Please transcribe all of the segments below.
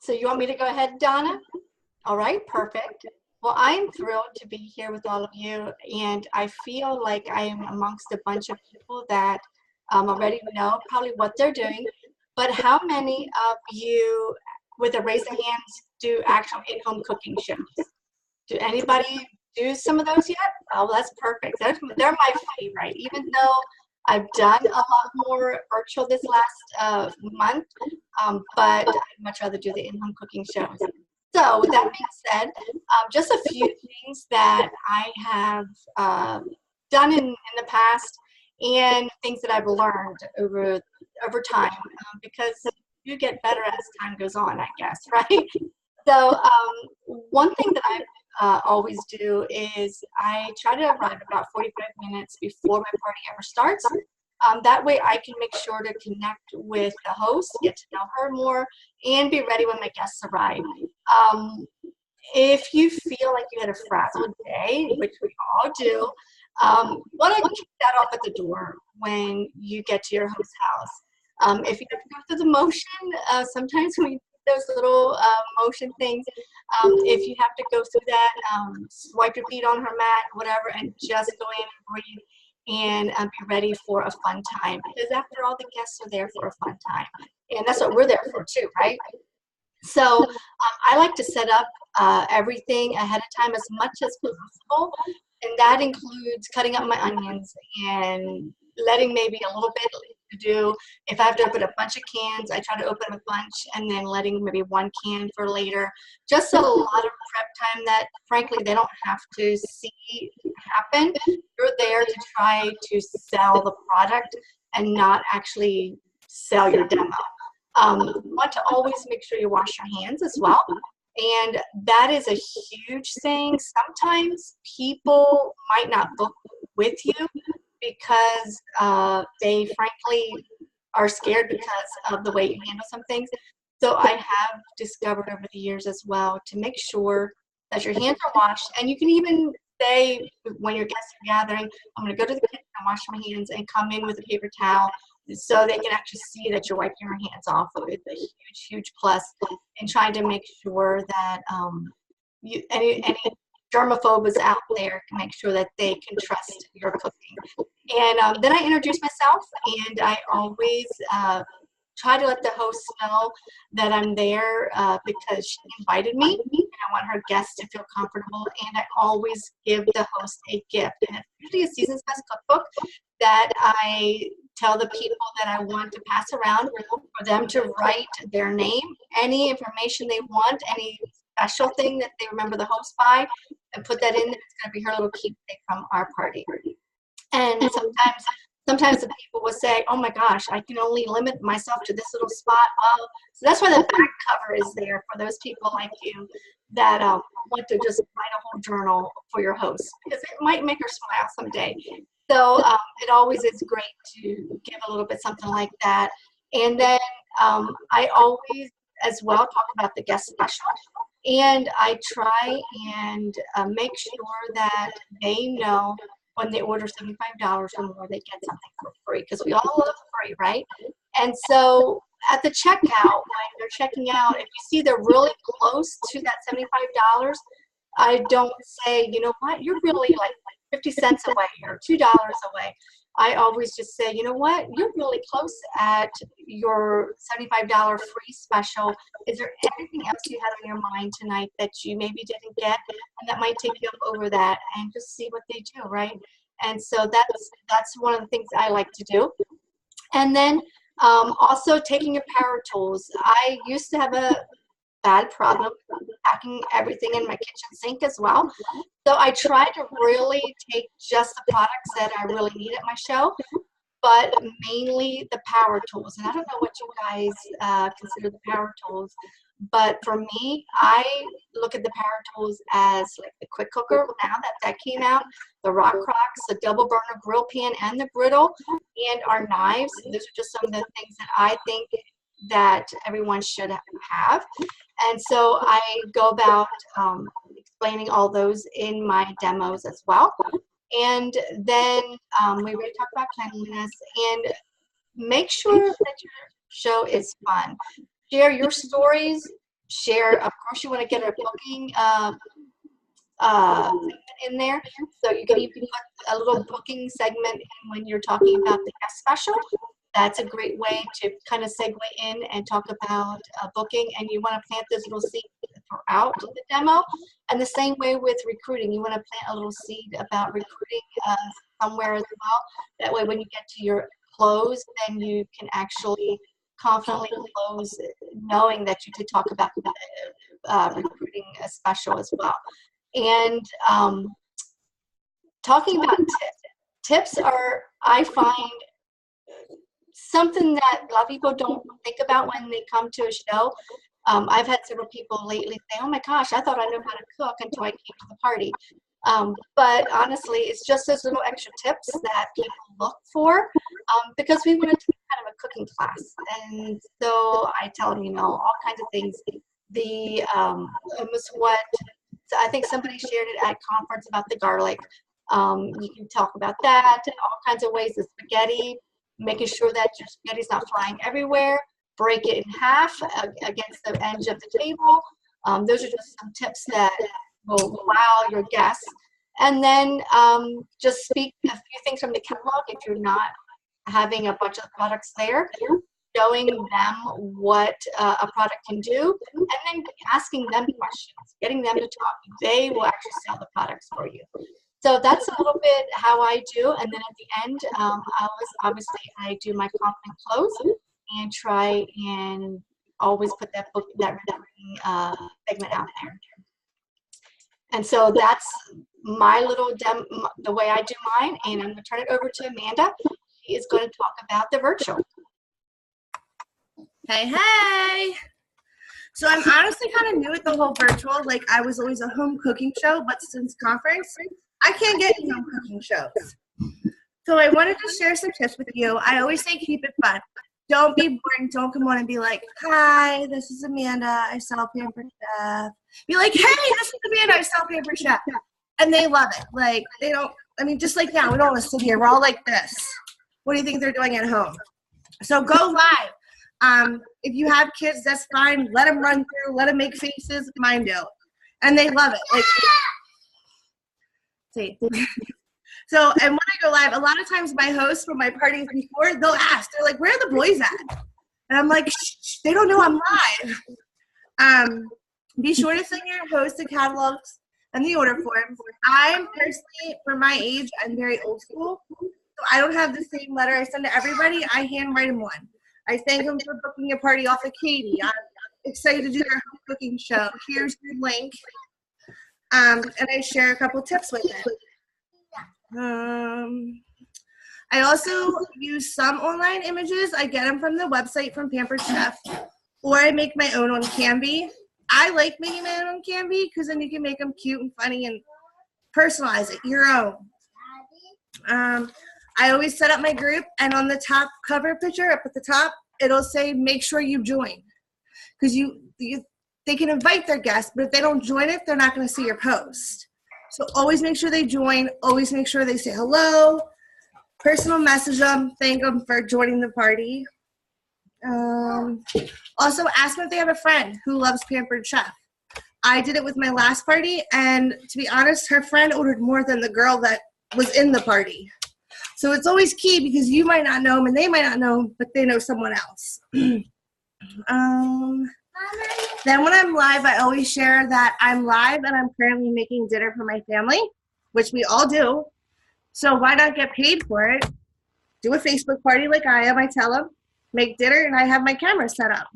So you want me to go ahead, Donna? All right, perfect. Well, I'm thrilled to be here with all of you, and I feel like I am amongst a bunch of people that already know probably what they're doing, but how many of you, with a raise of hands, do actual in-home cooking shows? Do anybody do some of those yet? Oh, that's perfect. They're my favorite, even though I've done a lot more virtual this last month, but I'd much rather do the in-home cooking shows. So with that being said, just a few things that I have done in the past and things that I've learned over time, because you get better as time goes on, I guess, right? So one thing that I always do is I try to arrive about 45 minutes before my party ever starts. That way I can make sure to connect with the host, get to know her more, and be ready when my guests arrive. If you feel like you had a frazzled day, which we all do, you want to kick that off at the door when you get to your host's house. If you have to go through the motion, sometimes we do those little motion things. If you have to go through that, swipe your feet on her mat, whatever, and just go in and breathe and be ready for a fun time. Because after all, the guests are there for a fun time. And that's what we're there for too, right? So I like to set up everything ahead of time as much as possible. And that includes cutting up my onions and letting maybe a little bit to do. If I have to open a bunch of cans, I try to open a bunch and then letting maybe one can for later. Just a lot of prep time that, frankly, they don't have to see happen. You're there to try to sell the product and not actually sell your demo. You want to always make sure you wash your hands as well. And that is a huge thing. Sometimes people might not book with you because they frankly are scared because of the way you handle some things. So I have discovered over the years as well to make sure that your hands are washed. And you can even say when your guests are gathering, I'm going to go to the kitchen and wash my hands and come in with a paper towel so they can actually see that you're wiping your hands off. It's a huge, huge plus in trying to make sure that any germaphobes out there can make sure that they can trust your cooking. And then I introduce myself, and I always try to let the host know that I'm there because she invited me, and I want her guests to feel comfortable. And I always give the host a gift, and it's usually a Season's Best cookbook that I tell the people that I want to pass around for them to write their name, any information they want, any special thing that they remember the host by, and put that in there. It's going to be her little keepsake from our party. And sometimes the people will say, oh my gosh, I can only limit myself to this little spot. So that's why the back cover is there for those people like you that want to just write a whole journal for your host, because it might make her smile someday. So it always is great to give a little bit something like that. And then I always as well talk about the guest special. And I try and make sure that they know when they order $75 or more, they get something for free, because we all love free, right? And so at the checkout, when they're checking out, if you see they're really close to that $75, I don't say, you know what, you're really like 50 cents away or $2 away. I always just say, you know what, you're really close at your $75 free special. Is there anything else you had on your mind tonight that you maybe didn't get, and that might take you up over that, and just see what they do, right? And so that's one of the things I like to do. And then also taking your power tools. I used to have a bad problem packing everything in my kitchen sink as well. So I try to really take just the products that I really need at my show, but mainly the power tools. And I don't know what you guys consider the power tools, but for me, I look at the power tools as like the quick cooker now that came out, the Rock Crocs, the double burner grill pan and the griddle, and our knives. Those are just some of the things that I think that everyone should have. And so I go about explaining all those in my demos as well. And then we already talked about cleanliness, and make sure that your show is fun. Share your stories, share. Of course, you want to get a booking in there. So you can even put a little booking segment in when you're talking about the guest special. That's a great way to kind of segue in and talk about booking, and you want to plant this little seed throughout the demo. And the same way with recruiting, you want to plant a little seed about recruiting somewhere as well. That way when you get to your close, then you can actually confidently close knowing that you did talk about recruiting a special as well. And talking about tips are, I find, something that a lot of people don't think about when they come to a show. I've had several people lately say, oh my gosh, I thought I knew how to cook until I came to the party. But honestly, it's just those little extra tips that people look for, because we want it to be kind of a cooking class. And so I tell them, all kinds of things. Almost what, I think somebody shared it at conference about the garlic. You can talk about that, all kinds of ways. The spaghetti, making sure that your spaghetti's not flying everywhere. Break it in half against the edge of the table. Those are just some tips that will wow your guests. And then just speak a few things from the catalog if you're not having a bunch of products there, showing them what a product can do, and then asking them questions, getting them to talk. They will actually sell the products for you. So that's a little bit how I do. And then at the end, I do my confident close and try and always put that recruiting segment out there. And so that's my little the way I do mine. And I'm going to turn it over to Amanda. She is going to talk about the virtual. Hey. So I'm honestly kind of new at the whole virtual. Like, I was always a home cooking show, but since conference, I can't get any home cooking shows. So I wanted to share some tips with you. I always say keep it fun. Don't be boring. Don't come on and be like, hi, this is Amanda. I sell Pampered Chef. Be like, hey, this is Amanda. I sell Pampered Chef. And they love it. Like, they don't, just like now, we don't want to sit here. We're all like this. What do you think they're doing at home? So go live. If you have kids, that's fine. Let them run through. Let them make faces. Mine do. And they love it. Like, so, and when I go live, a lot of times my hosts from my parties before, they'll ask, they're like, where are the boys at? And I'm like, shh, they don't know I'm live. Be sure to send your host the catalogs and the order forms. I'm personally, for my age, I'm very old school. So I don't have the same letter I send to everybody. I handwrite them one. I thank them for booking a party off of Katie. I'm excited to do their home cooking show. Here's your link. And I share a couple tips with it. I also use some online images. I get them from the website from Pampered Chef, or I make my own on Canva. I like making my own on Canva because then you can make them cute and funny and personalize it your own. I always set up my group, and on the top cover picture up at the top, it'll say make sure you join, because they can invite their guests, but if they don't join it, they're not going to see your post. So always make sure they join. Always make sure they say hello. Personal message them. Thank them for joining the party. Also, ask them if they have a friend who loves Pampered Chef. I did it with my last party, and to be honest, her friend ordered more than the girl that was in the party. So it's always key, because you might not know them and they might not know them, but they know someone else. Then when I'm live, I always share that I'm live and I'm currently making dinner for my family, which we all do. So why not get paid for it? Do a Facebook party like I am. I tell them, make dinner, and I have my camera set up.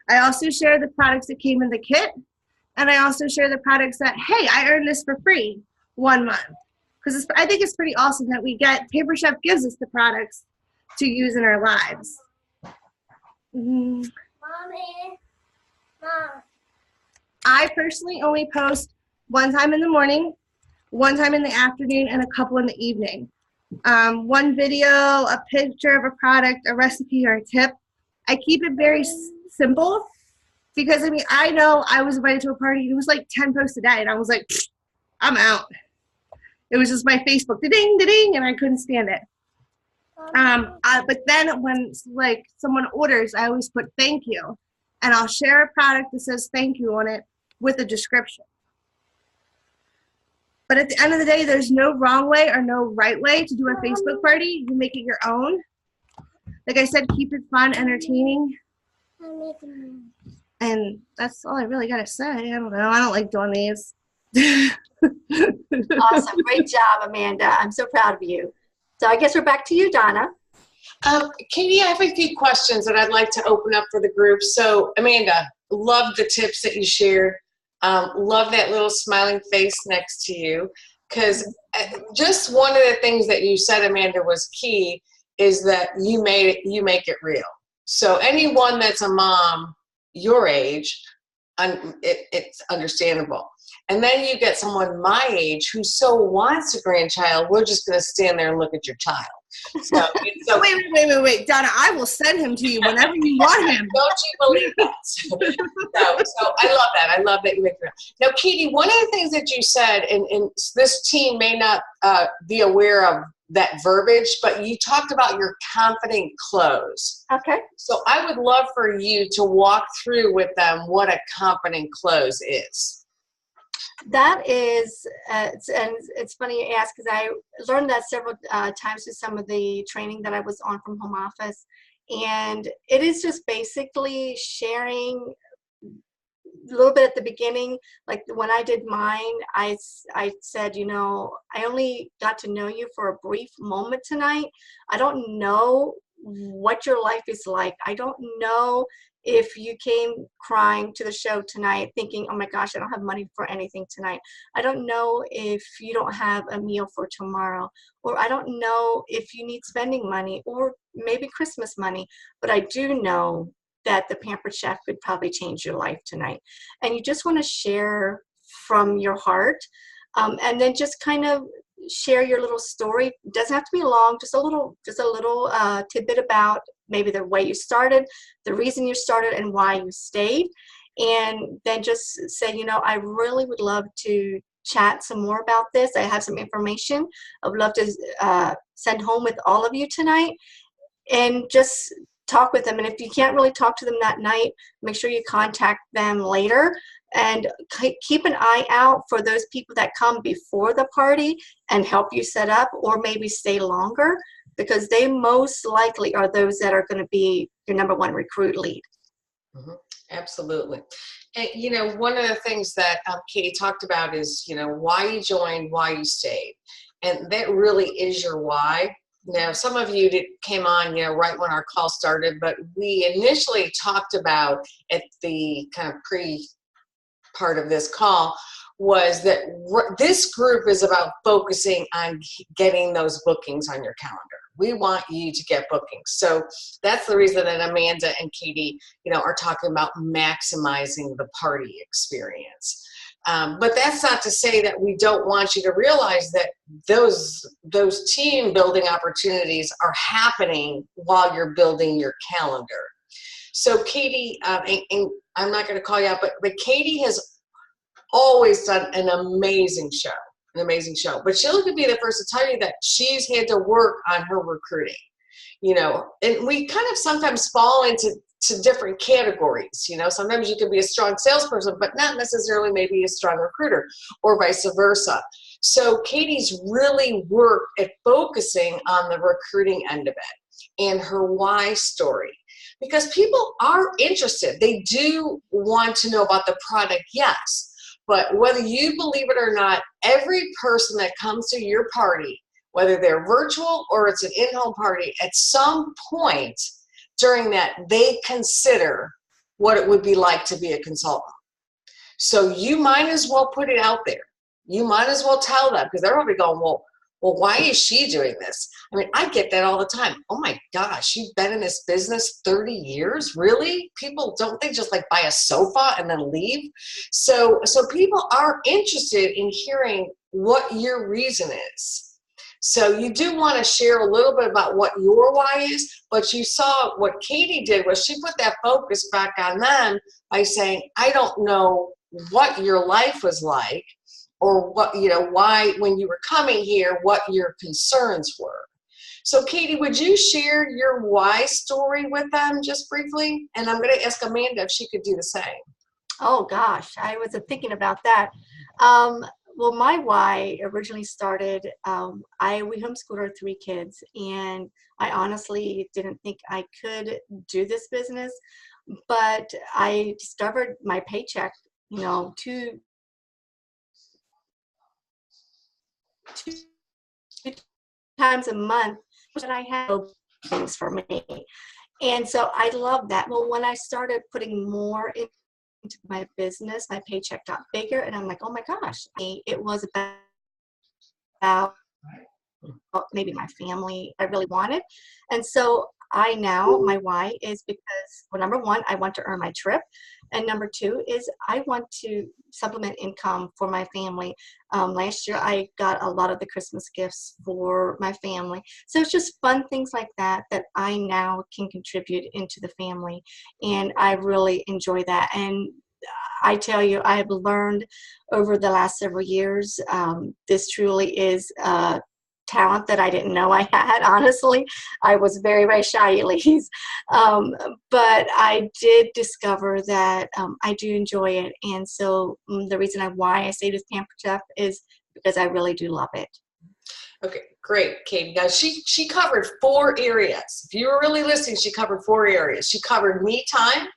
I also share the products that came in the kit, and I also share the products that, hey, I earned this for free 1 month. Because I think it's pretty awesome that Pampered Chef gives us the products to use in our lives. Mommy. Mom. I personally only post 1 time in the morning, 1 time in the afternoon, and a couple in the evening. 1 video, a picture of a product, a recipe, or a tip. I keep it very simple because, I know I was invited to a party. It was like 10 posts a day, and I was like, I'm out. It was just my Facebook, da-ding, da-ding, and I couldn't stand it. But then when, like, someone orders, I always put thank you. and I'll share a product that says thank you on it with a description. But at the end of the day, there's no wrong way or no right way to do a Facebook party. You make it your own. Like I said, keep it fun, entertaining. And that's all I really got to say. I don't know. I don't like doing these. Awesome. Great job, Amanda. I'm so proud of you. So I guess we're back to you, Donna. Katie, I have a few questions that I'd like to open up for the group. So, Amanda, love the tips that you shared. Love that little smiling face next to you. Because just one of the things that you said, Amanda, was key is that you make it real. So anyone that's a mom your age, it's understandable. And then you get someone my age who so wants a grandchild, we're just going to stand there and look at your child. So, wait, Donna, I will send him to you whenever you want him. Don't you believe that? So I love that. I love that you make it real. Now, Katie, one of the things that you said, and this team may not be aware of that verbiage, but you talked about your confident close. Okay. So I would love for you to walk through with them what a confident close is. That is, and it's funny you ask because I learned that several times through some of the training that I was on from home office. And it is just basically sharing a little bit at the beginning. Like when I did mine, I said, you know, I only got to know you for a brief moment tonight. I don't know what your life is like. I don't know if you came crying to the show tonight thinking, oh my gosh, I don't have money for anything tonight. I don't know if you don't have a meal for tomorrow, or I don't know if you need spending money or maybe Christmas money, but I do know that the Pampered Chef could probably change your life tonight. And you just want to share from your heart, and then just kind of share your little story. It doesn't have to be long, just a little tidbit about maybe the way you started, the reason you started, and why you stayed. And then just say, you know, I really would love to chat some more about this. I have some information I would love to send home with all of you tonight, and just talk with them. And if you can't really talk to them that night, make sure you contact them later, and keep an eye out for those people that come before the party and help you set up, or maybe stay longer, because they most likely are those that are going to be your number one recruit lead. Mm-hmm. Absolutely. And, you know, one of the things that Katie talked about is, you know, why you joined, why you stayed. And that really is your why. Now, some of you came on, you know, right when our call started, but we initially talked about at the kind of part of this call was that this group is about focusing on getting those bookings on your calendar. We want you to get bookings. So that's the reason that Amanda and Katie, you know, are talking about maximizing the party experience. But that's not to say that we don't want you to realize that those team building opportunities are happening while you're building your calendar. So Katie, and I'm not going to call you out, but Katie has always done an amazing show. But she'll be the first to tell you that she's had to work on her recruiting. You know, and we kind of sometimes fall into different categories. You know, sometimes you can be a strong salesperson, but not necessarily maybe a strong recruiter, or vice versa. So Katie's really worked at focusing on the recruiting end of it and her why story. Because people are interested. They do want to know about the product, yes. But whether you believe it or not, every person that comes to your party, whether they're virtual or it's an in-home party, at some point during that, they consider what it would be like to be a consultant. So you might as well put it out there. You might as well tell them, because they're probably going, well, why is she doing this? I mean, I get that all the time. Oh my gosh, you've been in this business 30 years? Really? People, don't they just like buy a sofa and then leave? So people are interested in hearing what your reason is. So you do want to share a little bit about what your why is, but you saw what Katie did was she put that focus back on them by saying, I don't know what your life was like, or what, you know, why when you were coming here, what your concerns were. So Katie, would you share your why story with them just briefly? And I'm going to ask Amanda if she could do the same. Oh gosh, I was thinking about that. Well, my why originally started, we homeschooled our 3 kids, and I honestly didn't think I could do this business, but I discovered my paycheck, two times a month, that I had things for me. And so I love that. Well, when I started putting more into my business, my paycheck got bigger, and I'm like, oh my gosh, it was about maybe my family I really wanted. And so my why is because, well, number one, I want to earn my trip. And number two is I want to supplement income for my family. Last year, I got a lot of the Christmas gifts for my family. So it's just fun things like that I now can contribute into the family. And I really enjoy that. And I tell you, I have learned over the last several years, this truly is talent that I didn't know I had. Honestly, I was very, very shy, Elise. But I did discover that I do enjoy it. And so the reason why I stayed with Pampered Chef is because I really do love it. Okay, great, Katie. Now, she covered 4 areas. If you were really listening, she covered 4 areas. She covered me time,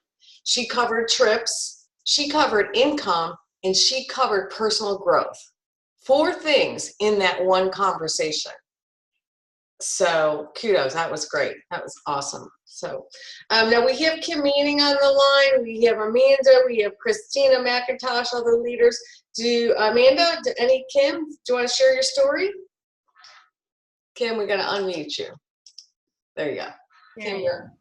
she covered trips, she covered income, and she covered personal growth. 4 things in that one conversation. So kudos, that was great. That was awesome. So now we have Kim Manning on the line. We have Amanda. We have Christina McIntosh, other leaders. Kim, do you want to share your story? Kim, we're going to unmute you. There you go. Kim, you're.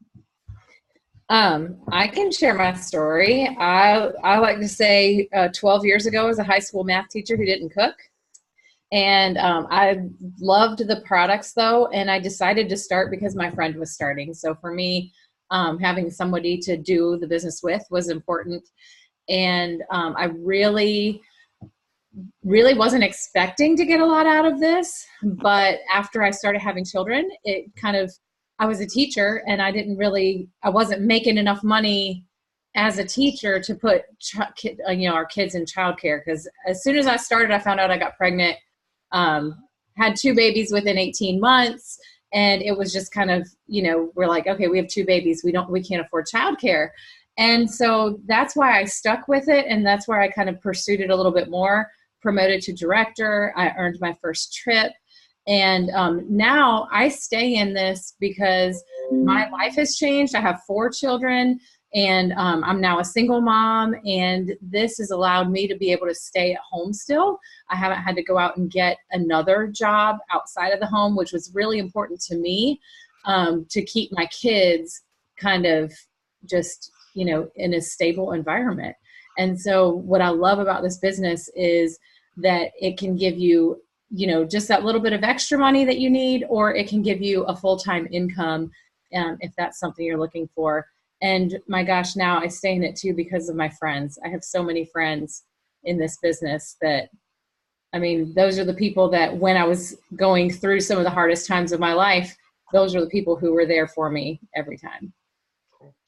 I can share my story. I like to say 12 years ago, I was a high school math teacher who didn't cook. And I loved the products, though, and I decided to start because my friend was starting. So for me, having somebody to do the business with was important. And I really wasn't expecting to get a lot out of this. But after I started having children, I was a teacher, and I wasn't making enough money as a teacher to put our kids in childcare. Because as soon as I started, I found out I got pregnant. Had 2 babies within 18 months. And it was just kind of, we're like, okay, we have 2 babies. We can't afford childcare. And so that's why I stuck with it. And that's where I kind of pursued it a little bit more, promoted to director. I earned my first trip. And now I stay in this because my life has changed. I have 4 children. And I'm now a single mom, and this has allowed me to be able to stay at home still. I haven't had to go out and get another job outside of the home, which was really important to me, to keep my kids kind of just, in a stable environment. And so what I love about this business is that it can give you, just that little bit of extra money that you need, or it can give you a full-time income if that's something you're looking for. And my gosh, now I stay in it too because of my friends. I have so many friends in this business that, those are the people that when I was going through some of the hardest times of my life, those are the people who were there for me every time.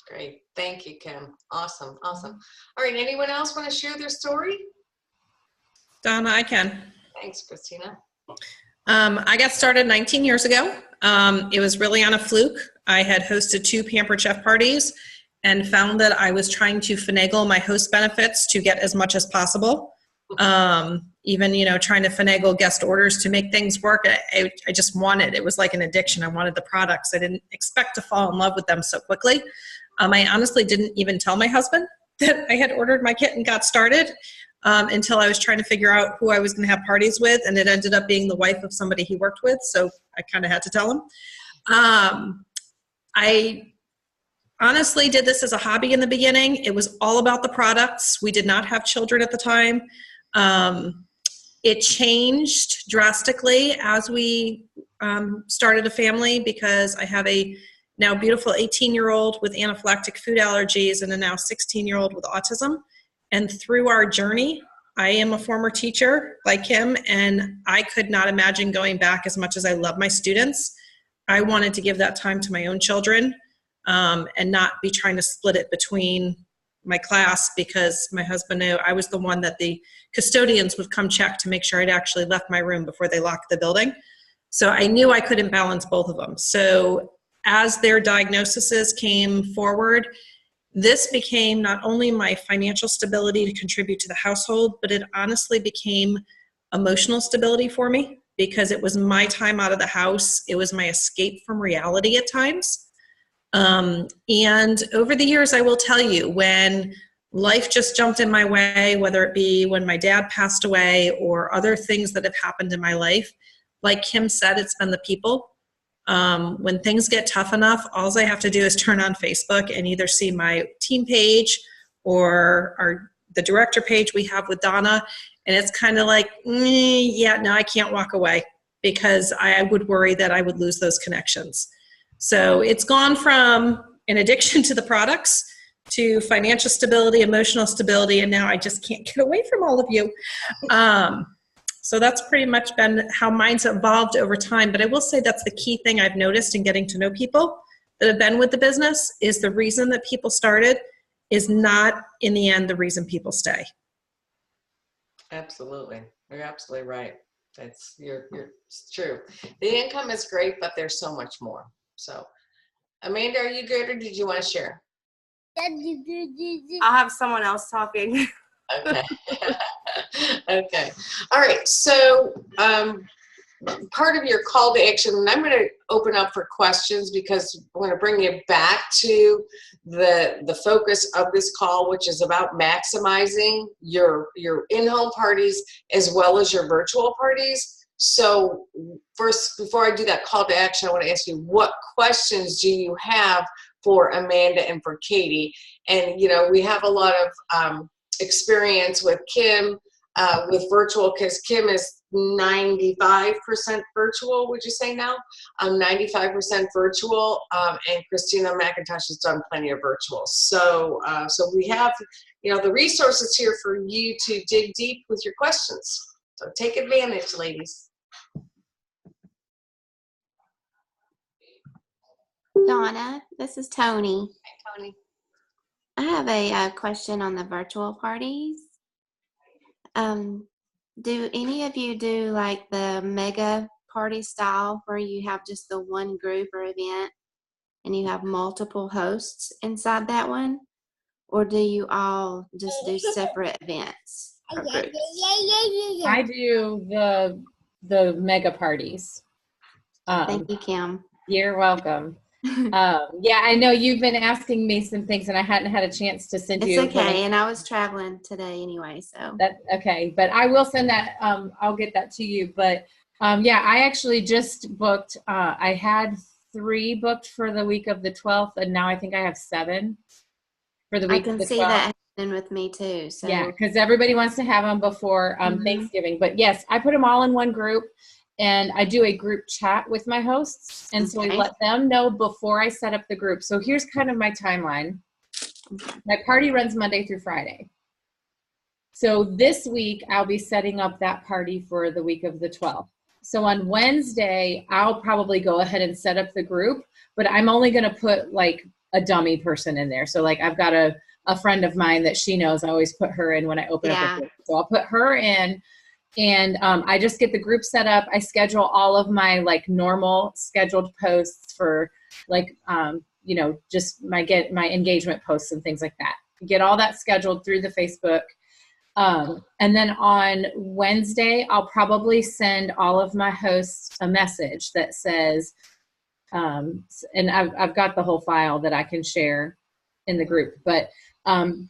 Great. Thank you, Kim. Awesome. Awesome. All right. Anyone else want to share their story? Donna, I can. Thanks, Christina. I got started 19 years ago. It was really on a fluke. I had hosted 2 Pampered Chef parties and found that I was trying to finagle my host benefits to get as much as possible. Even, trying to finagle guest orders to make things work. I just it was like an addiction. I wanted the products. I didn't expect to fall in love with them so quickly. I honestly didn't even tell my husband that I had ordered my kit and got started until I was trying to figure out who I was going to have parties with. And it ended up being the wife of somebody he worked with. So I kind of had to tell him. I honestly did this as a hobby in the beginning. It was all about the products. We did not have children at the time. It changed drastically as we started a family because I have a now beautiful 18-year-old with anaphylactic food allergies and a now 16-year-old with autism. And through our journey, I am a former teacher like him, and I could not imagine going back as much as I love my students. I wanted to give that time to my own children and not be trying to split it between my class, because my husband knew I was the one that the custodians would come check to make sure I'd actually left my room before they locked the building. So I knew I couldn't balance both of them. So as their diagnoses came forward, this became not only my financial stability to contribute to the household, but it honestly became emotional stability for me, because it was my time out of the house. It was my escape from reality at times. And over the years, I will tell you, when life just jumped in my way, whether it be when my dad passed away or other things that have happened in my life, like Kim said, it's been the people. When things get tough enough, all I have to do is turn on Facebook and either see my team page or the director page we have with Donna. And it's kind of like, yeah, no, I can't walk away, because I would worry that I would lose those connections. So it's gone from an addiction to the products to financial stability, emotional stability, and now I just can't get away from all of you. So that's pretty much been how mine's evolved over time. But I will say that's the key thing I've noticed in getting to know people that have been with the business, is the reason that people started is not in the end the reason people stay. Absolutely. You're absolutely right. It's true. The income is great, but there's so much more. So, Amanda, are you good, or did you want to share? I'll have someone else talking. Okay. Okay. All right. So, part of your call to action, and I'm going to open up for questions, because I'm going to bring you back to the focus of this call, which is about maximizing your in-home parties as well as your virtual parties. So first, before I do that call to action, I want to ask you, what questions do you have for Amanda and for Katie? And, we have a lot of experience with Kim with virtual, because Kim is 95% virtual, would you say now? 95% virtual, and Christina McIntosh has done plenty of virtual. So we have, the resources here for you to dig deep with your questions. So take advantage, ladies. Donna, this is Tony. Hi, Tony. I have a question on the virtual parties. Do any of you do like the mega party style, where you have just the one group or event and you have multiple hosts inside that one? Or do you all just do separate events or groups? I do the mega parties. Thank you, Kim. You're welcome. Yeah, I know you've been asking me some things, and I hadn't had a chance to send you. It's okay, and I was traveling today anyway, so. That's okay, but I will send that. I'll get that to you. But yeah, I actually just booked. I had 3 booked for the week of the 12th, and now I think I have 7 for the week of the 12th. I can see that happening with me too. So. Yeah, because everybody wants to have them before Thanksgiving. But yes, I put them all in one group. And I do a group chat with my hosts. And so I let them know before I set up the group. So here's kind of my timeline. My party runs Monday through Friday. So this week, I'll be setting up that party for the week of the 12th. So on Wednesday, I'll probably go ahead and set up the group. But I'm only going to put like a dummy person in there. So like I've got a friend of mine that she knows. I always put her in when I open up the group. So I'll put her in. And I just get the group set up. I schedule all of my like normal scheduled posts for like, just my engagement posts and things like that. Get all that scheduled through the Facebook. And then on Wednesday, I'll probably send all of my hosts a message that says, and I've got the whole file that I can share in the group, but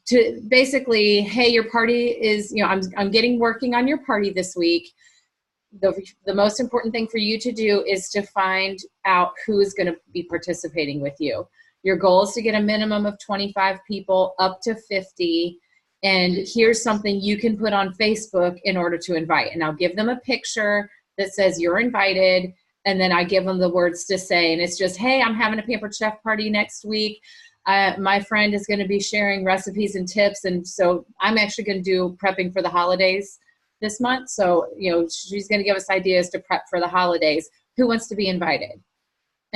to basically, hey, your party is, I'm working on your party this week. The most important thing for you to do is to find out who is going to be participating with you. Your goal is to get a minimum of 25 people, up to 50. And here's something you can put on Facebook in order to invite. And I'll give them a picture that says you're invited. And then I give them the words to say. And it's just, hey, I'm having a Pampered Chef party next week. My friend is going to be sharing recipes and tips. And so I'm actually going to do prepping for the holidays this month. So, she's going to give us ideas to prep for the holidays. Who wants to be invited?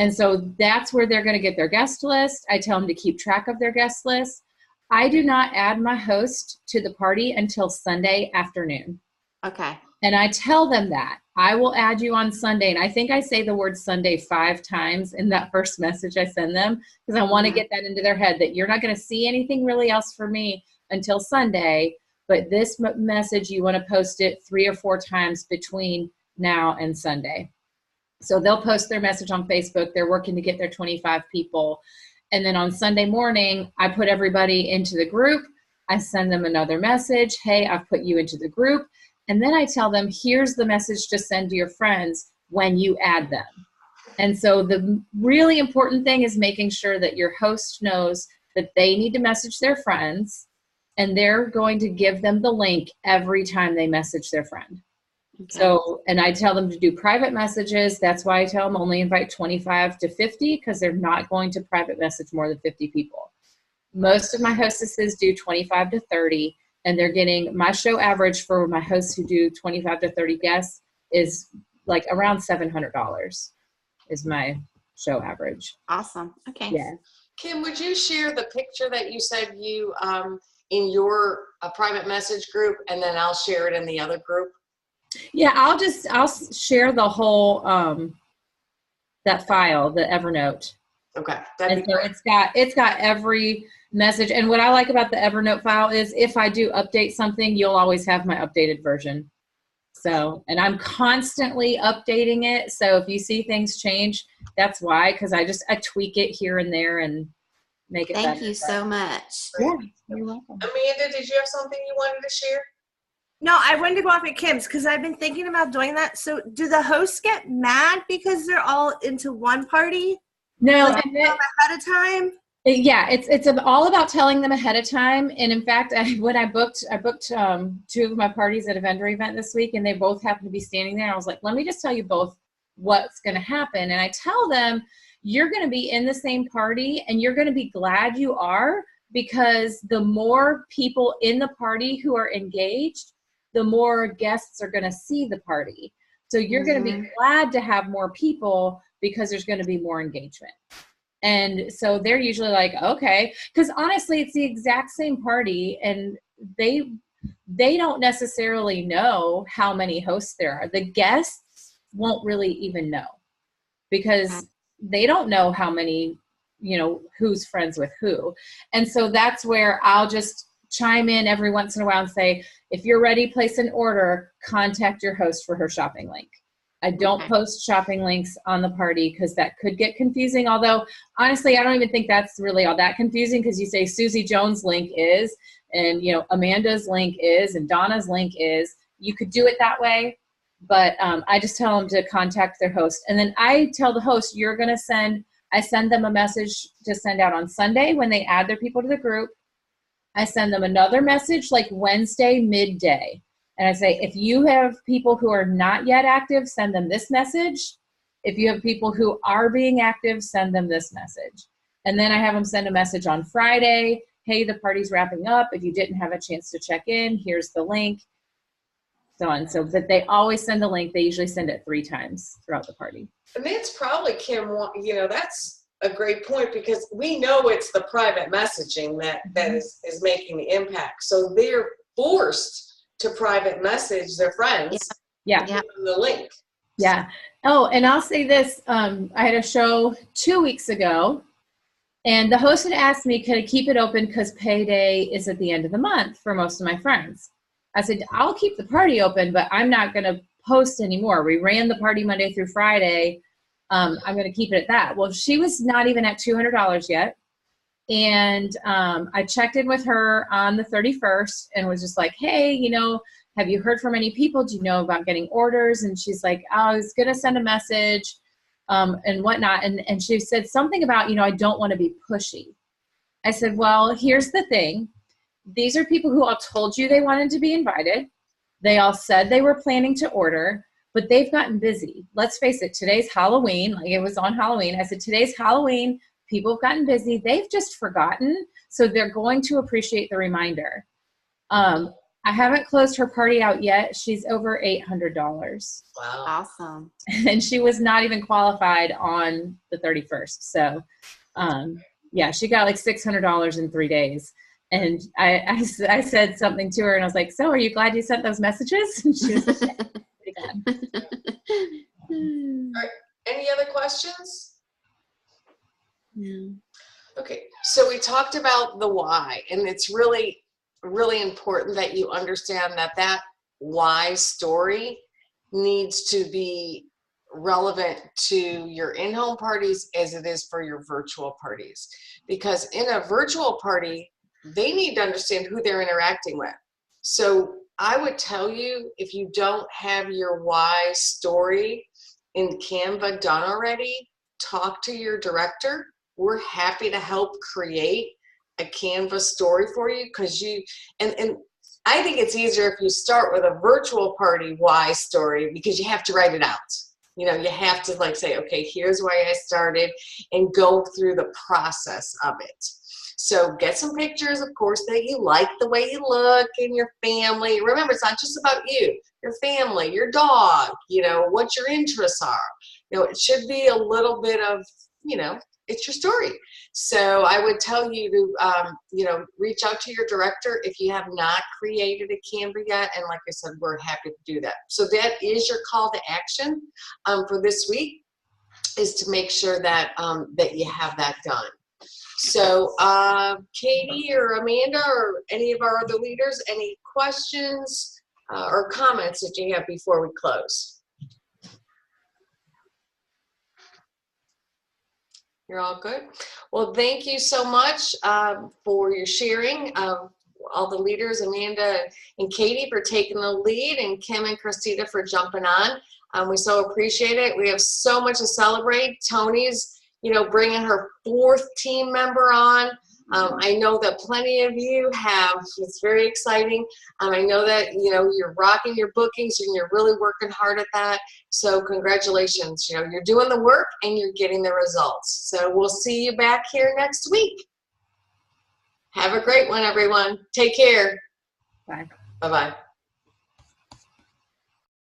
And so that's where they're going to get their guest list. I tell them to keep track of their guest list. I do not add my host to the party until Sunday afternoon. Okay. And I tell them that I will add you on Sunday. And I think I say the word Sunday 5 times in that first message I send them, because I want to get that into their head that you're not going to see anything really else for me until Sunday. But this message, you want to post it 3 or 4 times between now and Sunday. So they'll post their message on Facebook. They're working to get their 25 people. And then on Sunday morning, I put everybody into the group. I send them another message. Hey, I've put you into the group. And then I tell them, here's the message to send to your friends when you add them. And so the really important thing is making sure that your host knows that they need to message their friends, and they're going to give them the link every time they message their friend. Okay. So, and I tell them to do private messages. That's why I tell them only invite 25 to 50, because they're not going to private message more than 50 people. Most of my hostesses do 25 to 30, and they're getting, my show average for my hosts who do 25 to 30 guests is like around $700 is my show average. Awesome. Okay. Yeah. Kim, would you share the picture that you said you in your private message group, and then I'll share it in the other group? Yeah, I'll share the whole that file, the Evernote. Okay, that'd And be so great. it's got every message. And what I like about the Evernote file is if I do update something, you'll always have my updated version. So, and I'm constantly updating it. So if you see things change, that's why, because I tweak it here and there and make it Thank better. you so much. Yeah, you're welcome. Amanda, did you have something you wanted to share? No, I wanted to go off at Kim's because I've been thinking about doing that. So do the hosts get mad because they're all into one party? No, Like, and ahead of time? yeah, it's all about telling them ahead of time. And in fact, when I booked 2 of my parties at a vendor event this week, and they both happened to be standing there. I was like, let me just tell you both what's going to happen. And I tell them, you're going to be in the same party, and you're going to be glad you are, because the more people in the party who are engaged, the more guests are going to see the party. So you're going to be glad to have more people because there's going to be more engagement. And so they're usually like, okay, because honestly, it's the exact same party, and they don't necessarily know how many hosts there are. The guests won't really even know, because they don't know how many, who's friends with who. And so that's where I'll just chime in every once in a while and say, if you're ready, place an order, contact your host for her shopping link. I don't post shopping links on the party because that could get confusing. Although, honestly, I don't even think that's really all that confusing, because you say Susie Jones' link is, and, Amanda's link is, and Donna's link is. You could do it that way, but I just tell them to contact their host. And then I tell the host, I send them a message to send out on Sunday when they add their people to the group. I send them another message like Wednesday midday. And I say, if you have people who are not yet active, send them this message. If you have people who are being active, send them this message. And then I have them send a message on Friday. Hey, the party's wrapping up. If you didn't have a chance to check in, here's the link. So on. So that they always send the link. They usually send it 3 times throughout the party. And that's probably, Kim, that's a great point, because we know it's the private messaging that is making the impact. So they're forced to private message their friends. Yeah. Give them the link. Yeah. Oh, and I'll say this. I had a show 2 weeks ago, and the host had asked me, could I keep it open because payday is at the end of the month for most of my friends. I said, I'll keep the party open, but I'm not going to post anymore. We ran the party Monday through Friday. I'm going to keep it at that. Well, she was not even at $200 yet. And I checked in with her on the 31st and was just like, hey, have you heard from any people? Do you know about getting orders? And she's like, oh, I was going to send a message and whatnot. And she said something about, I don't want to be pushy. I said, well, here's the thing. These are people who all told you they wanted to be invited. They all said they were planning to order, but they've gotten busy. Let's face it, today's Halloween. Like, it was on Halloween. I said, today's Halloween. People have gotten busy. They've just forgotten. So they're going to appreciate the reminder. I haven't closed her party out yet. She's over $800. Wow. Awesome. And she was not even qualified on the 31st. So, yeah, she got like $600 in 3 days. And I said something to her and I was like, so are you glad you sent those messages? And she was like, yeah, pretty glad. All right. Any other questions? No. Okay, so we talked about the why, and it's really, really important that you understand that that why story needs to be relevant to your in-home parties as it is for your virtual parties. Because in a virtual party, they need to understand who they're interacting with. So I would tell you, if you don't have your why story in Canva done already, talk to your director. We're happy to help create a Canva story for you, because and I think it's easier if you start with a virtual party why story, because you have to write it out. You know, you have to like say, okay, here's why I started, and go through the process of it. So get some pictures, of course, that you like the way you look, and your family. Remember, it's not just about you, your family, your dog, you know, what your interests are. You know, it should be a little bit of, you know, it's your story. So I would tell you to, you know, reach out to your director if you have not created a Canva yet. And like I said, we're happy to do that. So that is your call to action for this week, is to make sure that, that you have that done. So Katie or Amanda or any of our other leaders, any questions or comments that you have before we close? You're all good? Well, thank you so much for your sharing. All the leaders, Amanda and Katie, for taking the lead, and Kim and Christina for jumping on. We so appreciate it. We have so much to celebrate. Tony's, you know, bringing her 4th team member on. I know that plenty of you have. It's very exciting. I know that, you know, you're rocking your bookings and you're really working hard at that. So congratulations. You know, you're doing the work and you're getting the results. So we'll see you back here next week. Have a great one, everyone. Take care. Bye. Bye-bye.